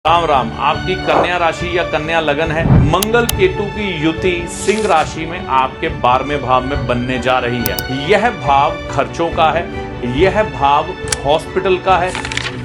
राम राम। आपकी कन्या राशि या कन्या लगन है। मंगल केतु की युति सिंह राशि में आपके 12वें भाव में बनने जा रही है। यह भाव खर्चों का है, यह भाव हॉस्पिटल का है,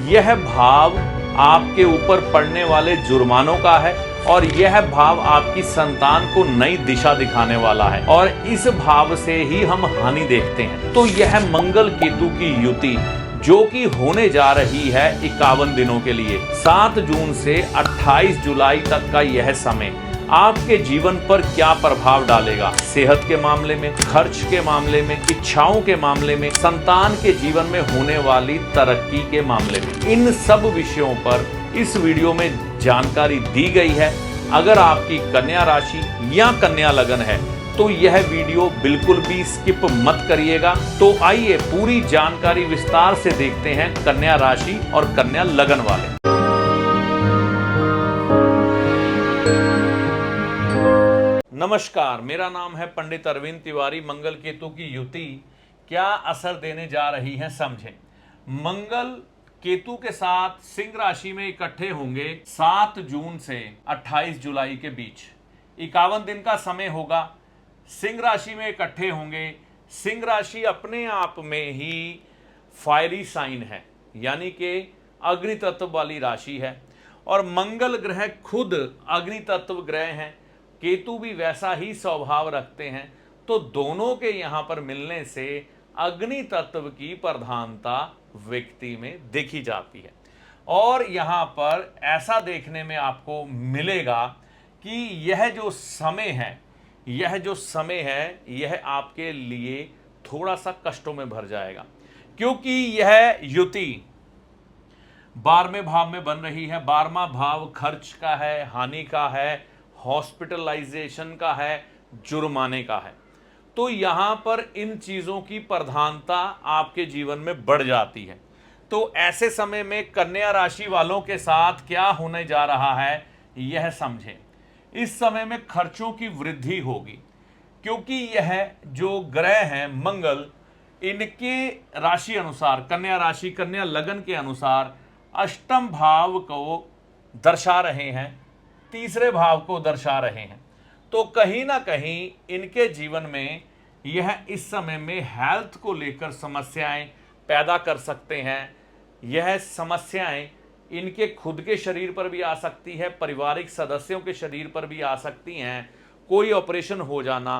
यह भाव आपके ऊपर पड़ने वाले जुर्मानों का है और यह भाव आपकी संतान को नई दिशा दिखाने वाला है और इस भाव से ही हम हानि देखते हैं। तो यह मंगल केतु की युति जो कि होने जा रही है 51 दिनों के लिए, 7 जून से 28 जुलाई तक का यह समय आपके जीवन पर क्या प्रभाव डालेगा। सेहत के मामले में, खर्च के मामले में, इच्छाओं के मामले में, संतान के जीवन में होने वाली तरक्की के मामले में, इन सब विषयों पर इस वीडियो में जानकारी दी गई है। अगर आपकी कन्या राशि या कन्या लगन है तो यह वीडियो बिल्कुल भी स्किप मत करिएगा। तो आइए पूरी जानकारी विस्तार से देखते हैं कन्या राशि और कन्या लगन वाले। नमस्कार, मेरा नाम है पंडित अरविंद तिवारी। मंगल केतु की युति क्या असर देने जा रही है समझें। मंगल केतु के साथ सिंह राशि में इकट्ठे होंगे 7 जून से 28 जुलाई के बीच। 51 दिन का समय होगा। सिंह राशि में इकट्ठे होंगे। सिंह राशि अपने आप में ही फायरी साइन है, यानी कि अग्नि तत्व वाली राशि है और मंगल ग्रह खुद अग्नि तत्व ग्रह हैं। केतु भी वैसा ही स्वभाव रखते हैं। तो दोनों के यहां पर मिलने से अग्नि तत्व की प्रधानता व्यक्ति में देखी जाती है और यहां पर ऐसा देखने में आपको मिलेगा कि यह जो समय है यह आपके लिए थोड़ा सा कष्टों में भर जाएगा, क्योंकि यह युति 12वें भाव में बन रही है। 12वां भाव खर्च का है, हानि का है, हॉस्पिटलाइजेशन का है, जुर्माने का है। तो यहां पर इन चीजों की प्रधानता आपके जीवन में बढ़ जाती है। तो ऐसे समय में कन्या राशि वालों के साथ क्या होने जा रहा है यह समझें। इस समय में खर्चों की वृद्धि होगी, क्योंकि यह जो ग्रह हैं मंगल, इनके राशि अनुसार, कन्या राशि कन्या लगन के अनुसार अष्टम भाव को दर्शा रहे हैं, तीसरे भाव को दर्शा रहे हैं। तो कहीं ना कहीं इनके जीवन में यह इस समय में हेल्थ को लेकर समस्याएं पैदा कर सकते हैं। यह समस्याएं इनके खुद के शरीर पर भी आ सकती है, पारिवारिक सदस्यों के शरीर पर भी आ सकती हैं। कोई ऑपरेशन हो जाना,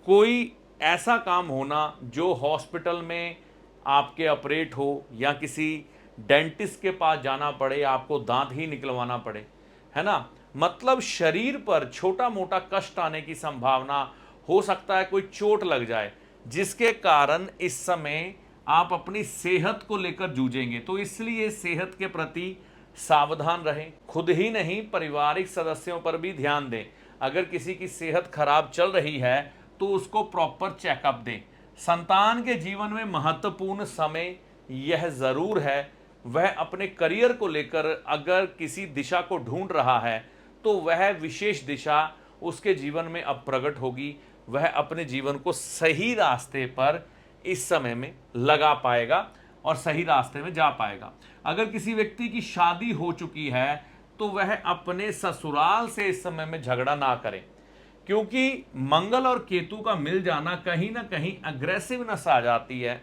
कोई ऐसा काम होना जो हॉस्पिटल में आपके ऑपरेट हो या किसी डेंटिस्ट के पास जाना पड़े, आपको दांत ही निकलवाना पड़े, है ना। मतलब शरीर पर छोटा मोटा कष्ट आने की संभावना हो सकता है। कोई चोट लग जाए जिसके कारण इस समय आप अपनी सेहत को लेकर जूझेंगे। तो इसलिए सेहत के प्रति सावधान रहें। खुद ही नहीं, पारिवारिक सदस्यों पर भी ध्यान दें। अगर किसी की सेहत खराब चल रही है तो उसको प्रॉपर चेकअप दें। संतान के जीवन में महत्वपूर्ण समय यह जरूर है। वह अपने करियर को लेकर अगर किसी दिशा को ढूंढ रहा है तो वह विशेष दिशा उसके जीवन में अब प्रकट होगी। वह अपने जीवन को सही रास्ते पर इस समय में लगा पाएगा और सही रास्ते में जा पाएगा। अगर किसी व्यक्ति की शादी हो चुकी है तो वह अपने ससुराल से इस समय में झगड़ा ना करें, क्योंकि मंगल और केतु का मिल जाना कहीं ना कहीं अग्रेसिवनेस आ जाती है।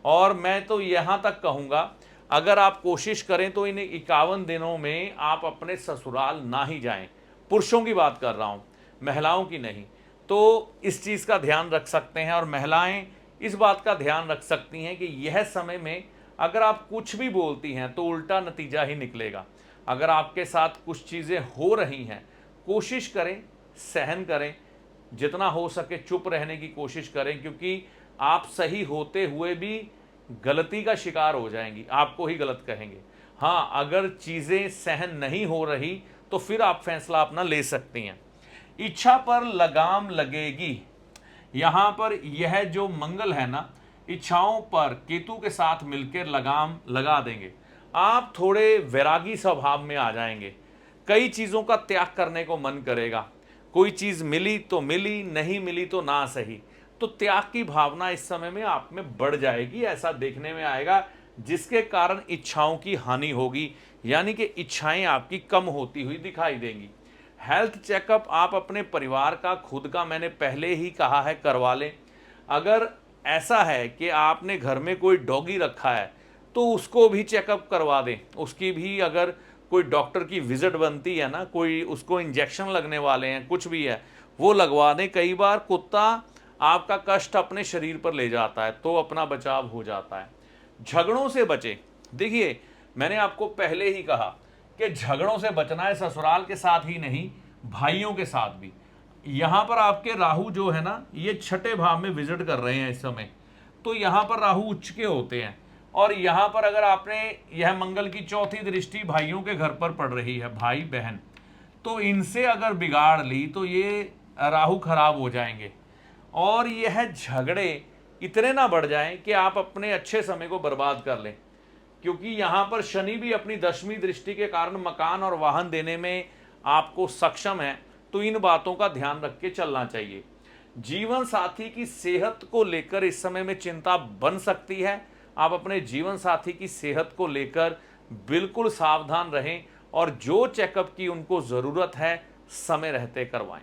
और मैं तो यहां तक कहूंगा, अगर आप कोशिश करें तो इन 51 दिनों में आप अपने ससुराल ना ही जाएं। पुरुषों की बात कर रहा हूं, महिलाओं की नहीं। तो इस चीज का ध्यान रख सकते हैं और महिलाएं इस बात का ध्यान रख सकती हैं कि यह समय में अगर आप कुछ भी बोलती हैं तो उल्टा नतीजा ही निकलेगा। अगर आपके साथ कुछ चीज़ें हो रही हैं, कोशिश करें, सहन करें, जितना हो सके चुप रहने की कोशिश करें, क्योंकि आप सही होते हुए भी गलती का शिकार हो जाएंगी, आपको ही गलत कहेंगे। हाँ, अगर चीज़ें सहन नहीं हो रही तो फिर आप फैसला अपना ले सकती हैं। इच्छा पर लगाम लगेगी। यहां पर यह जो मंगल है ना, इच्छाओं पर केतु के साथ मिलकर लगाम लगा देंगे। आप थोड़े वैरागी स्वभाव में आ जाएंगे। कई चीजों का त्याग करने को मन करेगा। कोई चीज मिली तो मिली, नहीं मिली तो ना सही। तो त्याग की भावना इस समय में आप में बढ़ जाएगी, ऐसा देखने में आएगा, जिसके कारण इच्छाओं की हानि होगी। यानी कि इच्छाएं आपकी कम होती हुई दिखाई देंगी। हेल्थ चेकअप आप अपने परिवार का, खुद का, मैंने पहले ही कहा है, करवा लें। अगर ऐसा है कि आपने घर में कोई डॉगी रखा है तो उसको भी चेकअप करवा दें। उसकी भी अगर कोई डॉक्टर की विजिट बनती है ना, कोई उसको इंजेक्शन लगने वाले हैं, कुछ भी है, वो लगवा दें। कई बार कुत्ता आपका कष्ट अपने शरीर पर ले जाता है तो अपना बचाव हो जाता है। झगड़ों से बचें। देखिए, मैंने आपको पहले ही कहा कि झगड़ों से बचना है, ससुराल के साथ ही नहीं, भाइयों के साथ भी। यहां पर आपके राहु जो है ना, ये छठे भाव में विजिट कर रहे हैं इस समय, तो यहां पर राहु उच्च के होते हैं। और यहां पर अगर आपने, यह मंगल की चौथी दृष्टि भाइयों के घर पर पड़ रही है, भाई बहन, तो इनसे अगर बिगाड़ ली तो ये राहु खराब हो जाएंगे। और यह झगड़े इतने ना बढ़ जाएं कि आप अपने अच्छे समय को बर्बाद कर लें, क्योंकि यहां पर शनि भी अपनी 10वीं दृष्टि के कारण मकान और वाहन देने में आपको सक्षम है। तो इन बातों का ध्यान रख के चलना चाहिए। जीवन साथी की सेहत को लेकर इस समय में चिंता बन सकती है। आप अपने जीवन साथी की सेहत को लेकर बिल्कुल सावधान रहें और जो चेकअप की उनको जरूरत है समय रहते करवाएं।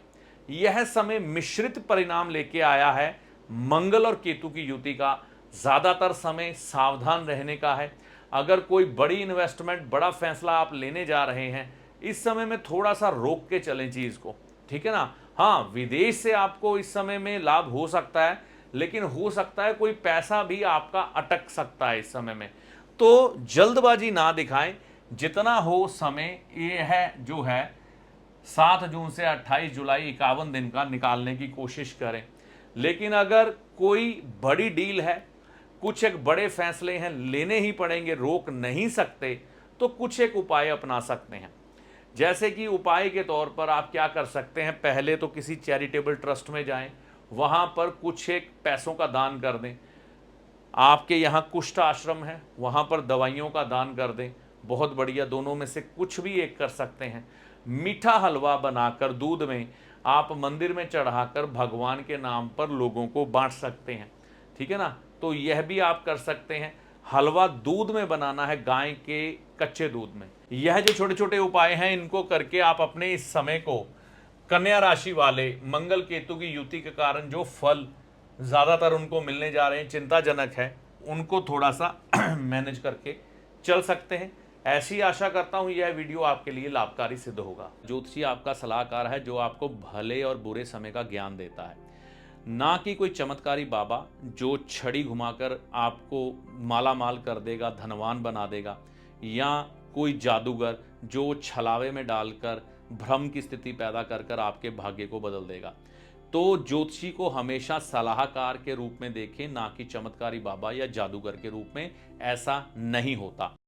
यह समय मिश्रित परिणाम लेके आया है। मंगल और केतु की युति का ज्यादातर समय सावधान रहने का है। अगर कोई बड़ी इन्वेस्टमेंट, बड़ा फैसला आप लेने जा रहे हैं, इस समय में थोड़ा सा रोक के चलें चीज को, ठीक है ना। हाँ, विदेश से आपको इस समय में लाभ हो सकता है, लेकिन हो सकता है कोई पैसा भी आपका अटक सकता है इस समय में। तो जल्दबाजी ना दिखाएं। जितना हो समय, ये है जो है 7 जून से 28 जुलाई 51 दिन का निकालने की कोशिश करें। लेकिन अगर कोई बड़ी डील है, कुछ एक बड़े फैसले हैं, लेने ही पड़ेंगे, रोक नहीं सकते, तो कुछ एक उपाय अपना सकते हैं। जैसे कि उपाय के तौर पर आप क्या कर सकते हैं, पहले तो किसी चैरिटेबल ट्रस्ट में जाएं, वहां पर कुछ एक पैसों का दान कर दें। आपके यहाँ कुष्ठ आश्रम है, वहां पर दवाइयों का दान कर दें, बहुत बढ़िया। दोनों में से कुछ भी एक कर सकते हैं। मीठा हलवा बनाकर दूध में आप मंदिर में चढ़ाकर भगवान के नाम पर लोगों को बांट सकते हैं, ठीक है ना। तो यह भी आप कर सकते हैं। हलवा दूध में बनाना है, गाय के कच्चे दूध में। यह जो छोटे छोटे उपाय हैं, इनको करके आप अपने इस समय को, कन्या राशि वाले, मंगल केतु की युति के कारण जो फल ज्यादातर उनको मिलने जा रहे हैं, चिंताजनक है, उनको थोड़ा सा मैनेज करके चल सकते हैं। ऐसी आशा करता हूं यह वीडियो आपके लिए लाभकारी सिद्ध होगा। ज्योतिषी आपका सलाहकार है जो आपको भले और बुरे समय का ज्ञान देता है, ना कि कोई चमत्कारी बाबा जो छड़ी घुमाकर आपको माला माल कर देगा, धनवान बना देगा, या कोई जादूगर जो छलावे में डालकर भ्रम की स्थिति पैदा कर कर आपके भाग्य को बदल देगा। तो ज्योतिषी को हमेशा सलाहकार के रूप में देखें, ना कि चमत्कारी बाबा या जादूगर के रूप में। ऐसा नहीं होता।